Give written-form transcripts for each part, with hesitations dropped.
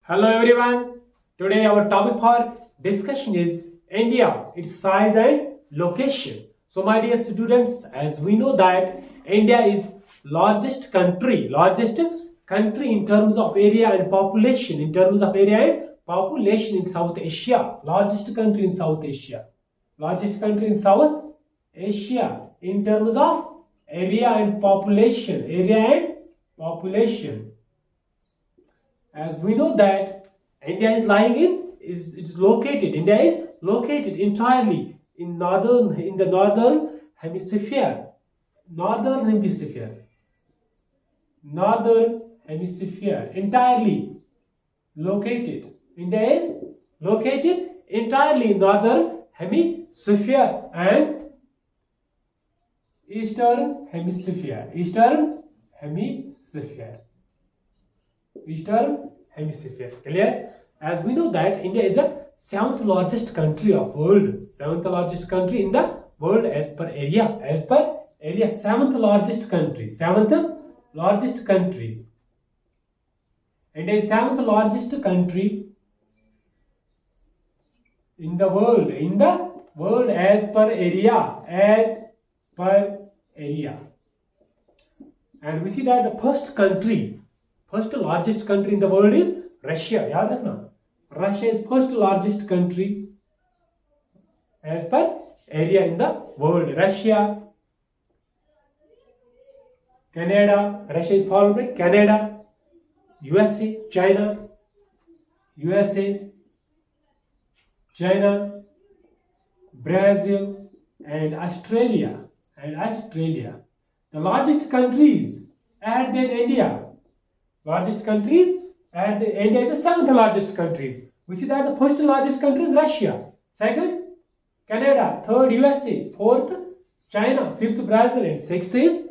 Hello everyone. Today our topic for discussion is India, its size and location. So my dear students, as we know that India is largest country in terms of area and population, in South Asia, largest country in South Asia, largest country in South Asia in terms of area and population. As we know that India is lying in is it's located. India is located entirely in the northern hemisphere. Northern hemisphere. Northern hemisphere. Entirely located. India is located entirely in northern hemisphere and eastern hemisphere. Eastern hemisphere. Clear? As we know that India is the seventh largest country of world. Seventh largest country in the world as per area. Seventh largest country. India is seventh largest country in the world. As per area. And we see that the first largest country in the world is Russia. याद रखना, Russia is first largest country as per area in the world. Russia is followed by Canada, USA, China, Brazil, and Australia. The largest countries add than India. India is the seventh largest countries. We see that the first largest country is Russia, second Canada, third USA, fourth China, fifth Brazil, and sixth is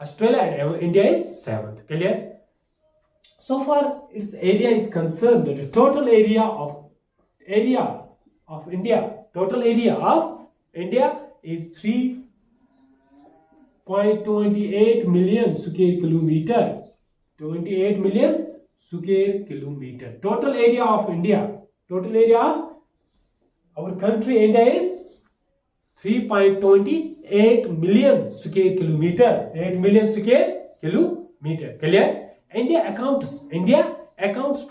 Australia, and India is seventh. Clear? So far its area is concerned, the total area of India is 3.28 million square kilometer. 28 million square kilometer. Total area of our country India is 3.28 million square kilometer. 8 million square kilometer. Clear? India accounts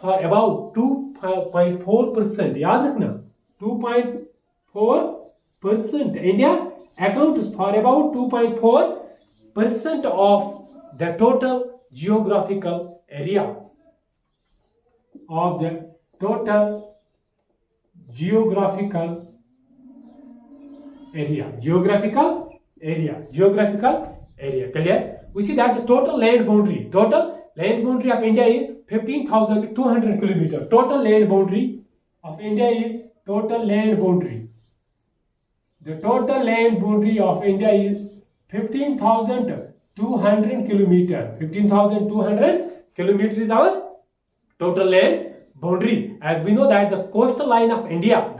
for about 2.4%. याद रखना, 2.4%. India accounts for about 2.4% of the total geographical area Clear? We see that the total land boundary of India is 15,200 kilometers. Total land boundary of India is The total land boundary of India is 15,200 kilometers. 15,200 kilometers is our total land boundary. As we know that the coastal line of India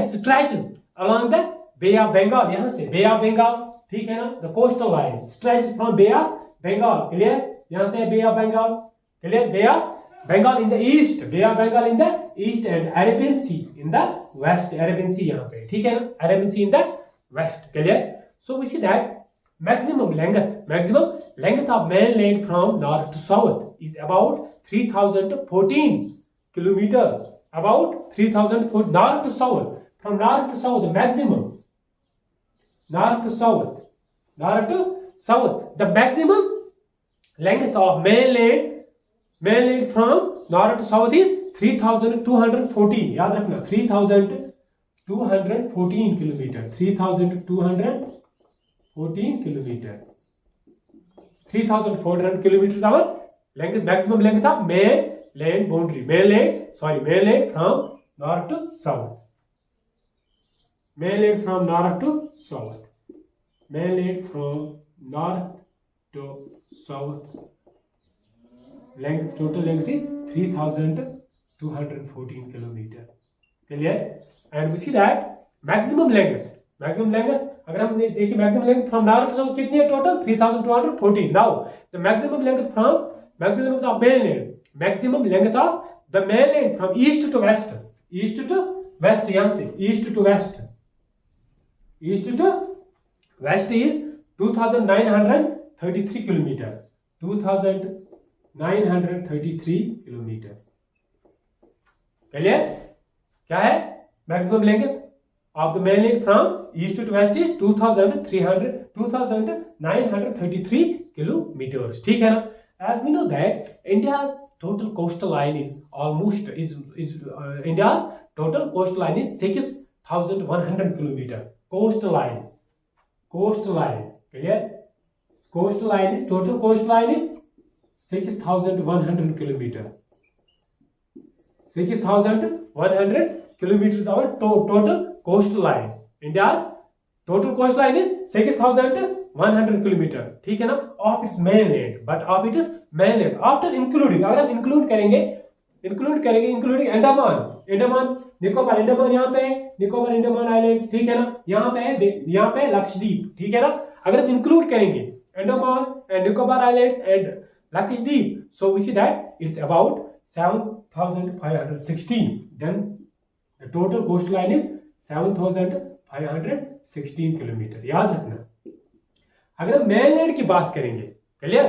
stretches along the Bay of Bengal. यहाँ से Bay of Bengal, ठीक है ना? The coastal line stretches from Bay of Bengal. Clear? यहाँ से Bay of Bengal. Clear? Bay of Bengal in the east. Bay of Bengal in the east and Arabian Sea in the west. Arabian Sea यहाँ पे, ठीक है ना? Arabian Sea in the west. Clear? So we see that maximum length of mainland from north to south is about 3,014 kilometers. About 3,014 north to south. From north to south, the maximum. North to south. The maximum length of mainland from north to south is 3,214. याद रखना, 3,214 kilometers. 3,214 kilometers. 3,400 kilometers our maximum length of mainland boundary. Mainland from north to south. Mainland from north to south. Total length is 3,214 kilometers. Clear? And we see that maximum length अगर हम देखिए maximum length from north to south कितनी है total 3,214. Now the maximum length of mainland maximum length of the mainland from east to west, east to west, यहां से east to west, east to west is 2933 kilometre, 2933 kilometre. Clear? क्या है maximum length of the mainland from east to west is 2933 kilometres. ठीक है ना? As we know that India's total coastal line is almost India's total coastal line is 6,100 kilometer. Coastline, clear? Coastline is total coastline is 6,100 kilometer. 6,100 kilometers our total coastline. India's total coastline is 6,100 kilometer. ठीक है ना? Of its mainland, but of its mainland. After including, अगर हम include करेंगे including Andaman, Nicobar, Andaman यहाँ पे है, Nicobar Andaman islands, ठीक है ना? यहाँ पे लक्षद्वीप, ठीक है ना? अगर हम include करेंगे Andaman and Nicobar islands and Lakshadweep, so we see that it's about 7,516. Then the total coastline is 7,516 kilometre. याद रखना। अगर हम मेनलैंड की बात करेंगे, क्लियर?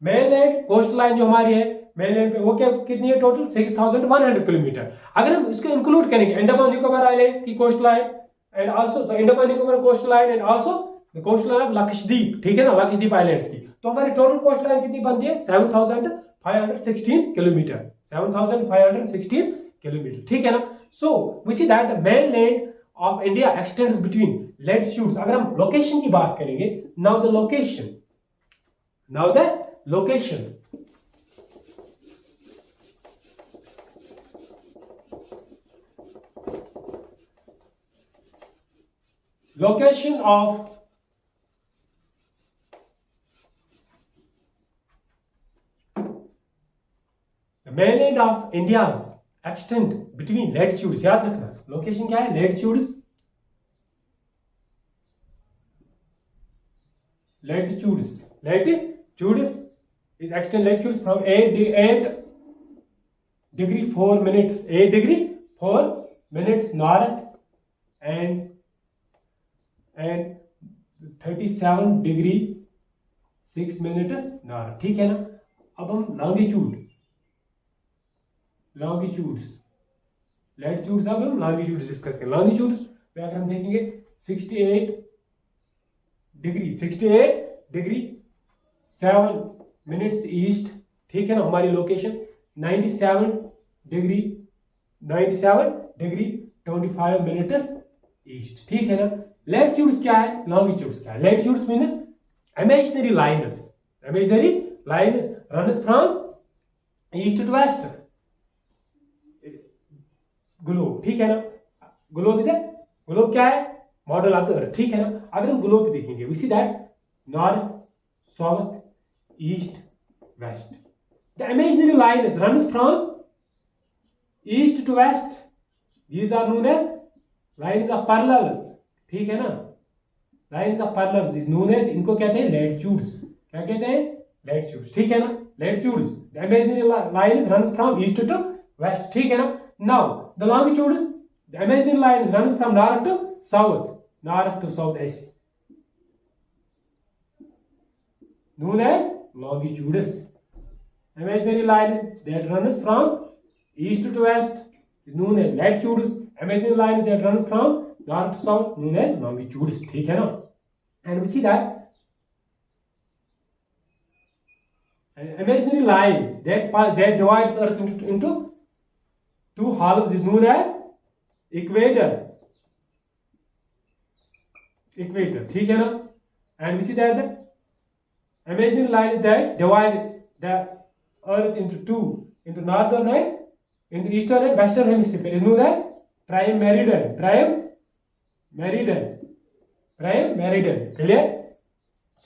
मेनलैंड कोस्ट लाइन जो हमारी है मेनलैंड पे, वो क्या कितनी है टोटल? 6,100 किलोमीटर। अगर हम इसको इंक्लूड करेंगे अंडमान निकोबार आइलैंड की coast line and also Andaman Nicobar coast line and also the coast line of Lakshadweep, ठीक है ना? लक्षद्वीप आइलैंड्स की, तो हमारी टोटल कोस्ट लाइन कितनी बनती है? 7,516 किलोमीटर, 7,516 किलोमीटर, ठीक है ना? So we see that the mainland of India extends between latitudes. अगर हम लोकेशन की बात करेंगे, now the location, location of the mainland of India's extend between latitudes। याद रखना लोकेशन क्या है? latitudes is extend latitudes from 8 degree 4 minutes, 8 degree 4 minutes north and 37 degree 6 minutes north, ठीक है ना? अब हम लॉन्गिट्यूड्स अब हम लॉन्गिट्यूड्स डिस्कस करें। लॉन्गिट्यूड्स पे अगर हम देखेंगे 68 डिग्री 7 मिनट्स ईस्ट, ठीक है ना? हमारी लोकेशन 97 डिग्री 25 मिनट्स ईस्ट, ठीक है ना? लैटिट्यूड्स क्या है? लॉन्गिट्यूड्स क्या है? Latitudes means imaginary lines runs from east to west globe, ठीक है ना? ग्लोब क्या है? मॉडल ऑफ द अर्थ, ठीक है ना? अगर हम ग्लोब पे देखेंगे, we see that north, south, east, west. The imaginary lines runs from east to west. These are known as lines of parallels, ठीक है ना? Lines of parallels is known as, इनको कहते हैं latitudes। क्या कहते हैं? latitudes, ठीक है ना? latitudes, the imaginary lines runs from east to west, ठीक है ना? Now the longitudes, the imaginary lines runs from north to south ऐसे, known as longitudes. Imaginary lines that runs from east to west is known as latitudes. Imaginary lines that runs from north to south known as longitudes, ठीक है ना? And we see that an imaginary line that divides Earth into two halves is known as equator, ठीक है ना? And we see that the imaginary line that divides the Earth into two, into northern and into eastern and western hemisphere is known as prime meridian, clear?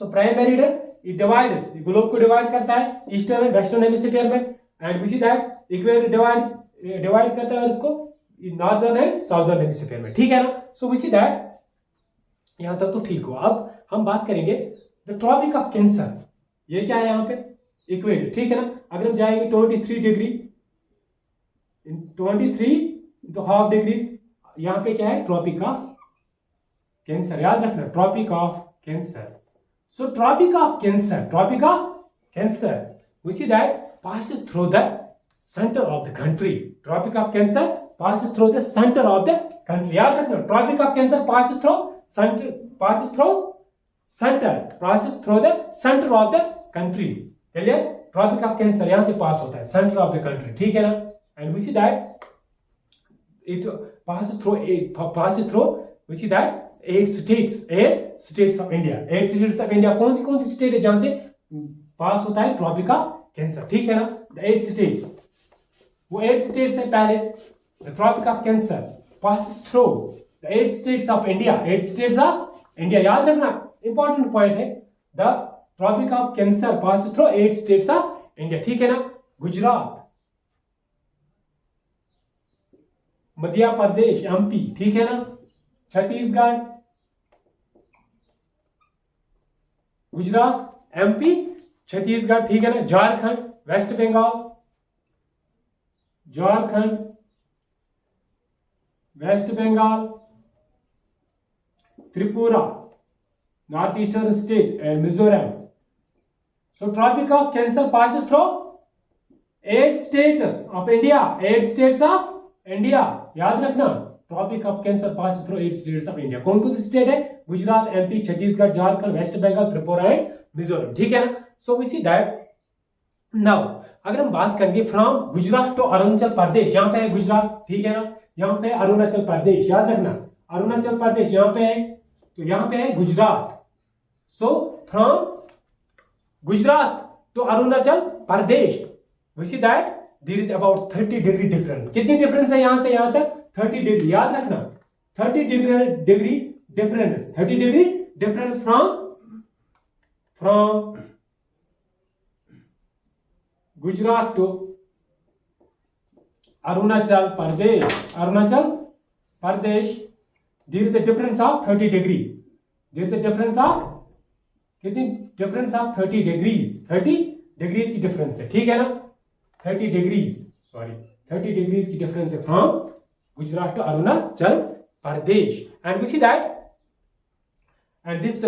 So prime meridian it divides, globe को divide करता है eastern and western hemisphere में, and we see that equator divide करता है उसको northern and southern hemisphere में, ठीक है ना? सो वी सी दैट यहां तक तो ठीक हुआ। अब हम बात करेंगे द ट्रॉपिक ऑफ कैंसर, ये क्या है यहाँ पे? इक्वेटर, ठीक है ना? अगर हम जाएंगे 23 डिग्री, 23 तो हाफ डिग्रीज, यहाँ पे क्या है, ट्रॉपिक ऑफ कैंसर, याद रखना, tropic of cancer. So tropic of cancer we see that passes through the center of the country. Tropic of Cancer passes through the center of the country. याद रखना, Tropic of Cancer passes through the center of the country. clear? Tropic of Cancer यहाँ से पास होता है, center of the country, ठीक है ना. And we see that it passes through we see that 8 states of India. 8 states of India कौन सी state है जहां से पास होता है ट्रॉपिक ऑफ कैंसर, ठीक है ना. द 8 स्टेट्स, वो 8 स्टेट्स है पहले. The tropic of cancer passes through the 8 states of India. 8 states of India, याद रखना, इंपॉर्टेंट पॉइंट है. The tropic of cancer passes through 8 states of India, ठीक है ना. गुजरात, मध्य प्रदेश MP, ठीक है ना. छत्तीसगढ़, गुजरात, MP, छत्तीसगढ़, ठीक है ना. Jharkhand, West Bengal, Tripura, north eastern state and Mizoram. So tropic of cancer passes through 8 states of India. 8 states of India, याद रखना, tropic of cancer passes through 8 states of India. कौन सी स्टेट है? गुजरात, MP, छत्तीसगढ़, झारखंड, वेस्ट बंगाल, त्रिपुरा एंड मिजोरम, ठीक है ना. So we see that now अगर हम बात करेंगे फ्रॉम गुजरात टू अरुणाचल प्रदेश, यहाँ पे है गुजरात, ठीक है ना. यहाँ पे अरुणाचल प्रदेश, याद रखना, अरुणाचल प्रदेश यहाँ पे है, तो यहाँ पे है Gujarat. So from Gujarat to Arunachal Pradesh we see that there is about 30 degree difference. कितनी डिफरेंस है यहाँ से यहाँ तक? 30 डिग्री, याद रखना, 30 degree difference from Gujarat to Arunachal Pradesh. There is a difference of 30 degree. There is a difference of कितनी? डिफरेंस ऑफ 30 डिग्रीज की डिफरेंस है, ठीक है ना. 30 डिग्रीज की डिफरेंस है from Gujarat to Arunachal Pradesh. And we see that and this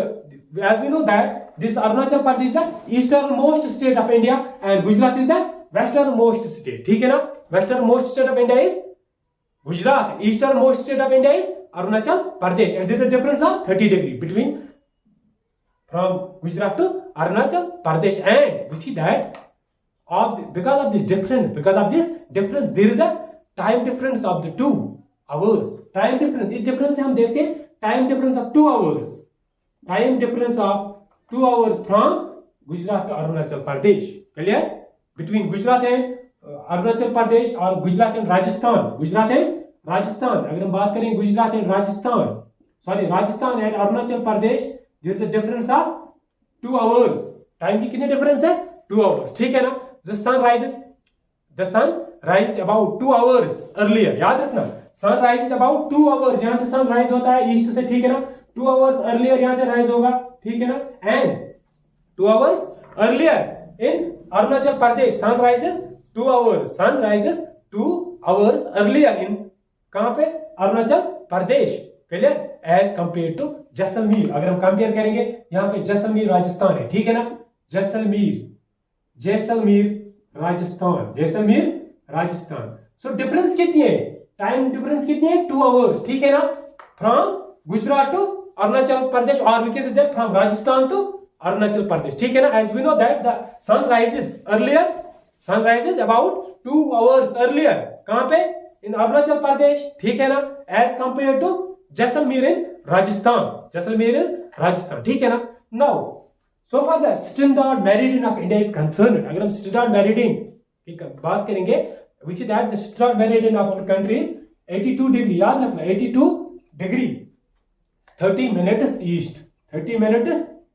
as we know that this Arunachal Pradesh is the easternmost state of India and Gujarat is the westernmost state, ठीक है ना. westernmost state of India is Gujarat, easternmost state of India is Arunachal Pradesh, and there is a difference of 30 degree between from Gujarat to Arunachal Pradesh. And we see that because of this difference there is a time difference of the 2 hours. time difference, इस difference से हम देखते हैं time difference of 2 hours. Time difference of 2 hours from Gujarat to Arunachal Pradesh. Clear? Between Gujarat and Arunachal Pradesh और Gujarat and Rajasthan. अगर हम बात करें Gujarat and Rajasthan and Arunachal Pradesh, there is a difference of 2 hours. Time की कितनी डिफरेंस है? 2 hours, ठीक है ना. The sun rises about 2 hours earlier. याद रखना, सन राइजेस अबाउट 2 hours. यहाँ से सन राइज होता है ईस्ट से, ठीक है ना. 2 hours earlier यहाँ से राइज होगा, ठीक है ना. And 2 hours earlier in Arunachal Pradesh sun rises 2 hours earlier in कहाँ पे? Arunachal Pradesh. Clear? As compare to Jaisalmer. अगर हम कंपेयर करेंगे, यहाँ पे जैसलमेर राजस्थान है, ठीक है ना. जैसलमेर राजस्थान. सो डिफरेंस कितनी है? टाइम डिफरेंस कितनी है? 2 hours, ठीक है ना. फ्रॉम गुजरात टू अरुणाचल प्रदेश और we can say from Rajasthan to Arunachal Pradesh, ठीक है ना. As we know that the sun rises about 2 hours earlier. कहाँ पे? In Arunachal Pradesh, ठीक है ना. As compared to Jaisalmer in Rajasthan, ठीक है ना. Now, so far the standard meridian of India is concerned. अगर हम standard meridian की बात करेंगे, we see that the standard meridian of our country is 82 degree. याद रखना, 82 degree 30 minutes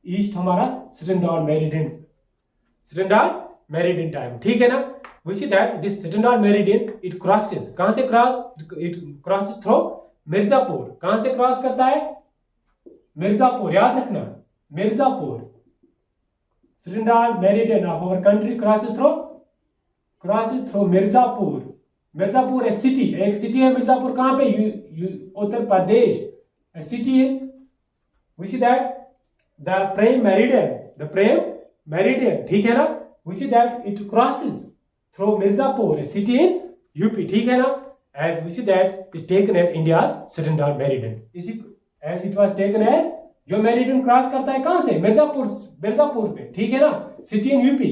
ईस्ट हमारा स्टैंडर्ड मेरिडियन टाइम, ठीक है ना. we see that this standard meridian it crosses, कहां से crosses through मिर्जापुर. कहां से क्रॉस करता है? मिर्जापुर, याद रखना, Mirzapur. standard meridian of our country crosses through crosses through Mirzapur. Mirzapur a city, एक सिटी है मिर्जापुर, कहां पे? Uttar Pradesh. A city in, we see that the prime meridian, the prime meridian, ठीक है ना, we see that it crosses through Mirzapur a city in UP, ठीक है ना, as we see that is taken as India's standard meridian. इसी as it was taken as, जो meridian cross करता है कहां से? मिर्जापुर, मिर्जापुर पे, ठीक है ना, city in UP.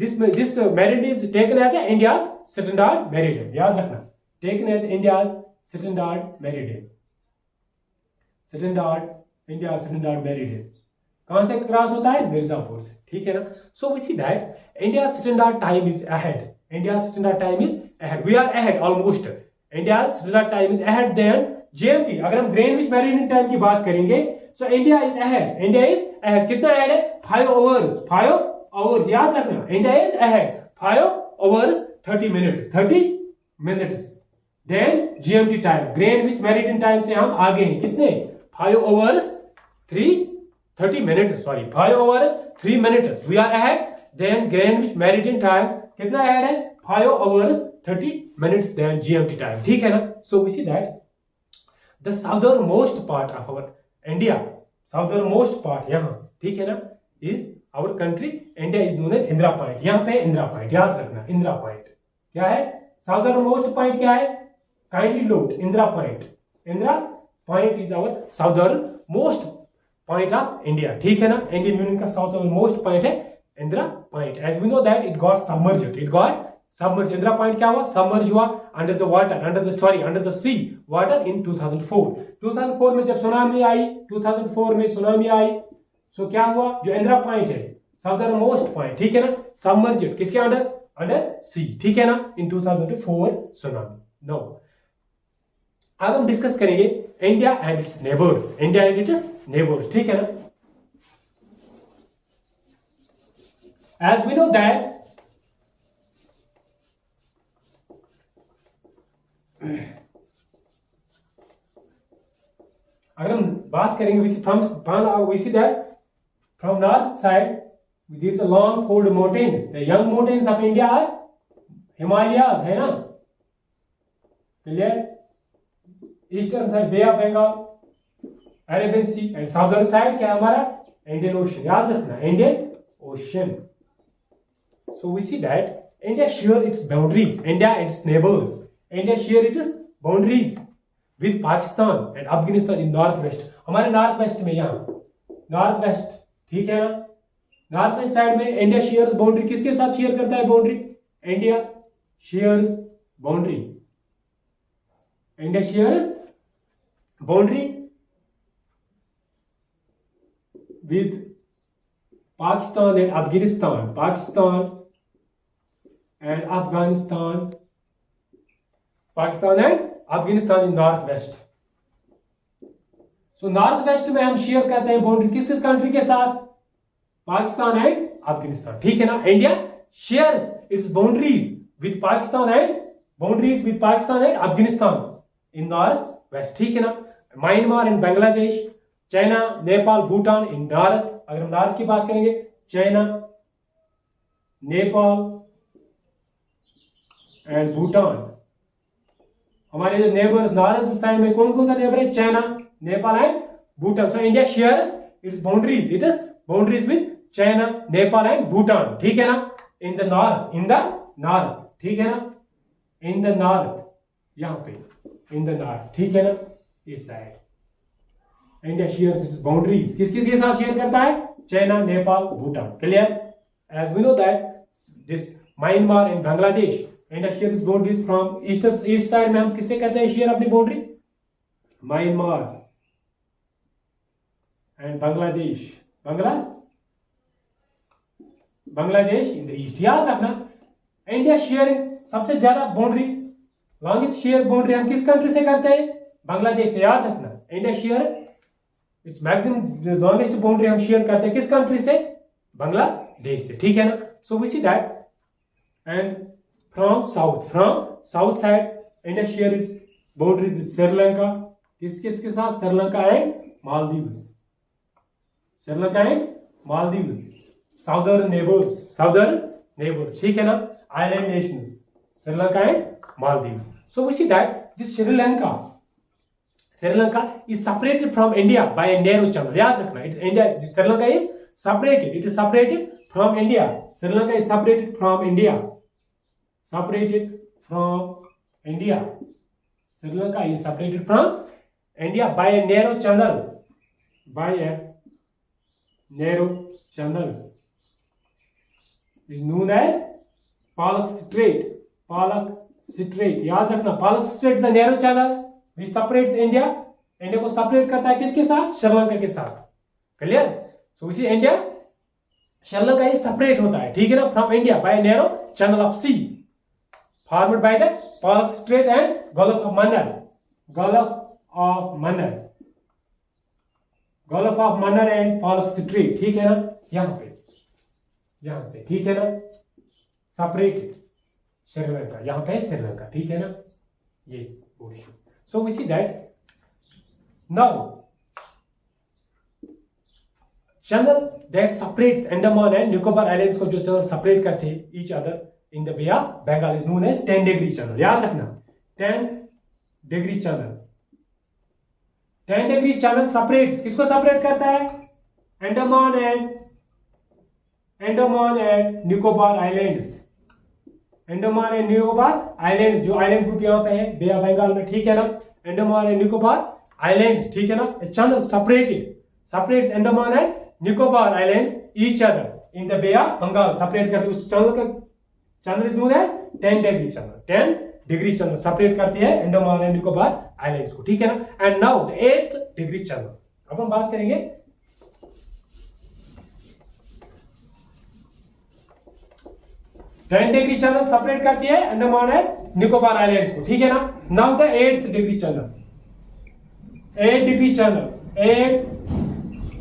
This meridian is taken as India's standard meridian, याद रखना, taken as India's standard meridian, India's standard meridian कहां से क्रॉस होता है? मिर्जापुर से, ठीक है ना। So we see that India's standard time is ahead, India's standard time is ahead, we are ahead almost, India's standard time is ahead than GMT। अगर हम ग्रीनविच मेरिडियन टाइम की बात करेंगे, so India is ahead, India is ahead, कितना ahead है? 5 hours, 5 hours, याद रखना, India is ahead 5 hours 30 minutes, 30 minutes then GMT time, Greenwich meridian time से हम आगे हैं, कितने? 5 hours 30 minutes, sorry, 5 hours 3 minutes, we are ahead then Greenwich meridian time कितना ahead है? 5 hours 30 minutes then GMT time, ठीक है ना। So we see that the southernmost part of our India, southernmost part यहाँ, ठीक है ना, is our country, India is known as Indira point, यहाँ पे इंदिरा पॉइंट, याद रखना, इंदिरा पॉइंट क्या है? साउदर्न पॉइंट क्या है? Kindly note, Indira point, Indira point is our southernmost point of India, ठीक है ना। इंडियन यूनियन का साउदर्न मोस्ट पॉइंट है Indira point. As we know that it got submerged, Indira point क्या हुआ? सबमर्ज हुआ under the water, under the sea water in 2004 में जब सुनामी आई, 2004 में सुनामी आई, सो क्या हुआ? जो इंदिरा पॉइंट है, साउदर्न मोस्ट पॉइंट, ठीक है ना, सबमर्ज्ड किसके अंडर सी, ठीक है ना, इन 2004 सुनामी। नो, अब हम डिस्कस करेंगे India and its neighbours, India and its neighbours, ठीक है ना। एज वी नो दैट अगर हम बात करेंगे we see that from north side there is a long fold mountains, the young mountains of India are Himalayas, है ना, clear। Eastern side bay of Bengal, Arabian sea, and southern side क्या है हमारा? Indian ocean, याद रखना, Indian ocean. So we see that India share its boundaries, India and its neighbours, India share its boundaries with Pakistan and Afghanistan in north west, हमारे north west में, यहाँ north west, ठीक है ना, नॉर्थ वेस्ट साइड में India shares boundary, किसके साथ share करता है boundary? India shares boundary, India shares boundary with Pakistan and Afghanistan, Pakistan and Afghanistan, Pakistan and Afghanistan in north waste. So north west में हम शेयर करते हैं बाउंड्री किस किस कंट्री के साथ? पाकिस्तान एंड अफगानिस्तान, ठीक है ना। India shares its boundaries with Pakistan and Afghanistan in north west, ठीक है ना। Myanmar and Bangladesh, China, Nepal, Bhutan in north, अगर हम नॉर्थ की बात करेंगे, चाइना, नेपाल एंड भूटान, हमारे जो नेबर्स नॉर्थ साइड में कौन कौन सा नेबर है? China, Nepal and Bhutan. So India shares its boundaries with China, Nepal and Bhutan, ठीक है ना, इन द नॉर्थ, ठीक है ना, इन द नॉर्थ, यहां पे इन द नॉर्थ, ठीक है ना, इस side India shares its boundaries किस किस के साथ शेयर करता है? China, Nepal, Bhutan, clear. As we know that this Myanmar and Bangladesh, India shares boundaries from east side में हम किससे करते हैं शेयर अपनी boundary? Myanmar and Bangladesh in the east, याद रखना। इंडिया शेयरिंग सबसे ज्यादा बाउंड्री, लॉन्गेस्ट शेयर बाउंड्री हम किस कंट्री से करते हैं? बांग्लादेश से, याद रखना। India share its maximum longest boundary हम शेयर करते हैं किस कंट्री से? बांग्लादेश से, ठीक है ना। So we see that and from south side India share its boundaries with Sri Lanka, किस किस के साथ? Sri Lanka and Maldives, southern neighbours, ठीक है ना। island nations, Sri Lanka and Maldives. So we see that this Sri Lanka is separated from India by a narrow channel. याद रखना, it's India. Sri Lanka is separated. It is separated from India. Sri Lanka is separated from India. Separated from India. Sri Lanka is separated from India by a narrow channel. By a narrow channel. Is known as Palak Strait. Palak Strait. याद रखना, Palak Strait is a narrow channel which separates India. India को separate करता है किसके साथ? श्रीलंका के साथ. Clear? सो इसी इंडिया श्रीलंका इज सेपरेट होता है, ठीक है ना, from India by narrow channel of sea formed by the Palk Strait and Gulf of Mannar. Gulf of Mannar. Gulf of Mannar and Palk Strait, ठीक है ना, यहां पे, यहां से, ठीक है ना, सेपरेटेड श्रीलंका. यहां पे श्रीलंका, ठीक है ना, ये portion. So we see that now channel that separates Andaman and Nicobar Islands को जो channel separate करते हैं each other in the Bay of Bengal is known as 10-degree channel. याद रखना, 10-degree channel. 10-degree channel separates, किसको separate करता है? Andaman and Nicobar Islands. Andaman and Nicobar islands, जो आइलैंड ग्रुप यहाँ पे है बे ऑफ बंगाल में, ठीक है ना, अंडमान एंड निकोबार आइलैंड्स, ठीक है ना. Channel separates Andaman and Nicobar islands each other in the bay of Bengal. Separate करते उस चैनल का channel is known as 10-degree channel. 10-degree channel separate करती है अंडमान एंड निकोबार आइलैंड्स को, ठीक है ना. And now the 8th-degree channel. अब हम बात करेंगे 10-degree चैनल सेपरेट करती है अंडमान एंड निकोबार आइलैंड्स को, ठीक है ना. Now the 8th-degree channel. 8-degree channel.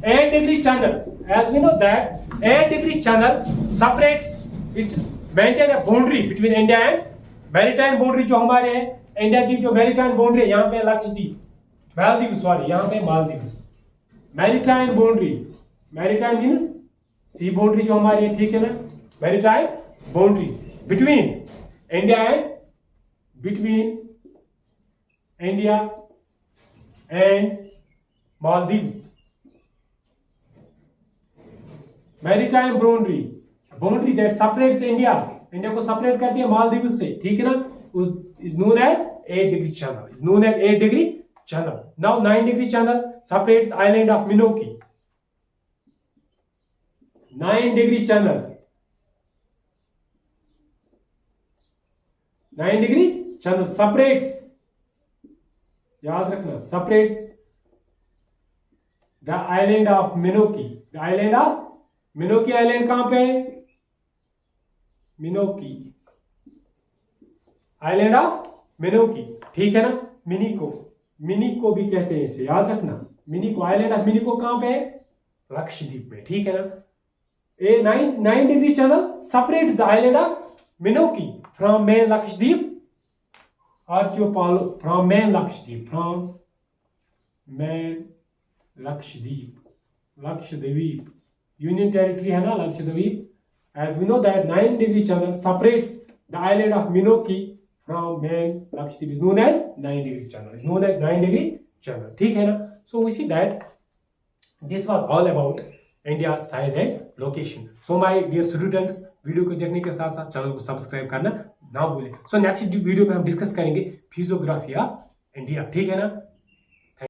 8-degree channel. As we know that 8-degree channel separates, it maintain a boundary between India and maritime boundary जो हमारे हैं. इंडिया की जो maritime boundary है, यहाँ पे लक्षद्वीप, मालदीव, सॉरी, यहाँ पे Maldives. maritime boundary. maritime means sea boundary जो हमारी है, ठीक है ना. maritime boundary between India and Maldives. Maritime boundary that separates India को सेपरेट करती है मालदीव से, ठीक है ना, is known as 8-degree channel. Is known as 8-degree channel. Now 9-degree channel separates island of Minoki. 9-degree channel. 9-degree channel separates, याद रखना, separates the island of Minoki. The island of Minoki island कहां पे है? Minoki island of Minoki, ठीक है ना. मिनिको भी कहते हैं इसे, याद रखना. मिनिको island of मिनिको कहां पे है? लक्षद्वीप में, ठीक है ना. A 9-degree channel separates the island of Minoki from main Lakshadweep archipelago. From main Lakshadweep union territory है ना, Lakshadweep. As we know that 9-degree channel separates the island of Minoki from main Lakshadweep. Is known as 9-degree channel. Is known as 9-degree channel, ठीक है ना. So we see that this was all about India size and location. So my dear students, video को देखने के साथ साथ channel को subscribe करना ना भूलें. सो नेक्स्ट वीडियो में हम डिस्कस करेंगे फिजियोग्राफी ऑफ इंडिया, ठीक है ना.